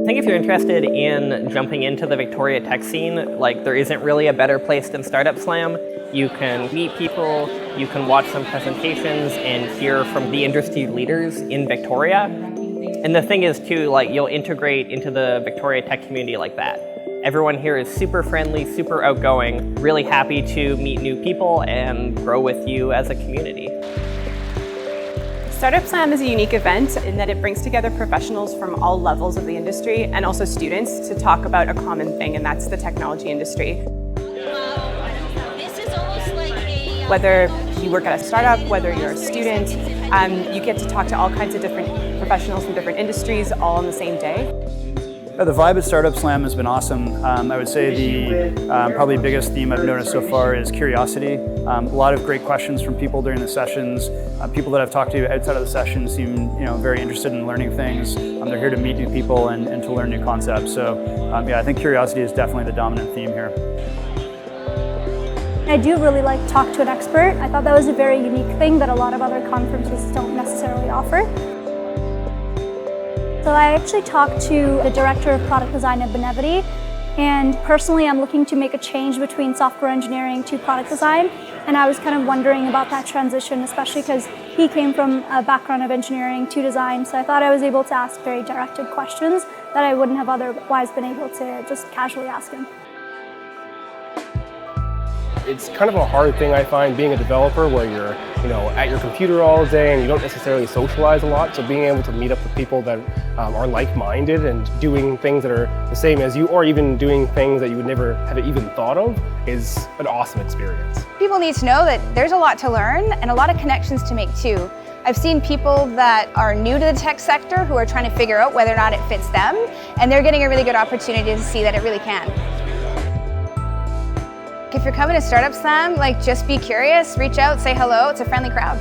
think if you're interested in jumping into the Victoria tech scene, like there isn't really a better place than Startup Slam. You can meet people, you can watch some presentations and hear from the industry leaders in Victoria. And the thing is too, like you'll integrate into the Victoria tech community like that. Everyone here is super friendly, super outgoing, really happy to meet new people and grow with you as a community. Startup Slam is a unique event in that it brings together professionals from all levels of the industry and also students to talk about a common thing, and that's the technology industry. Whether you work at a startup, whether you're a student, you get to talk to all kinds of different professionals from different industries all on the same day. The vibe at Startup Slam has been awesome. I would say the probably biggest theme I've noticed so far is curiosity. A lot of great questions from people during the sessions. People that I've talked to outside of the session seem very interested in learning things. They're here to meet new people and to learn new concepts. So yeah, I think curiosity is definitely the dominant theme here. I do really like talk to an expert. I thought that was a very unique thing that a lot of other conferences don't necessarily offer. So I actually talked to the Director of Product Design at Benevity, and personally I'm looking to make a change between software engineering to product design, and I was kind of wondering about that transition, especially because he came from a background of engineering to design, so I thought I was able to ask very directed questions that I wouldn't have otherwise been able to just casually ask him. It's kind of a hard thing, I find, being a developer where you're at your computer all day and you don't necessarily socialize a lot. So being able to meet up with people that are like-minded and doing things that are the same as you, or even doing things that you would never have even thought of, is an awesome experience. People need to know that there's a lot to learn and a lot of connections to make too. I've seen people that are new to the tech sector who are trying to figure out whether or not it fits them, and they're getting a really good opportunity to see that it really can. If you're coming to Startup Slam, just be curious, reach out, say hello, it's a friendly crowd.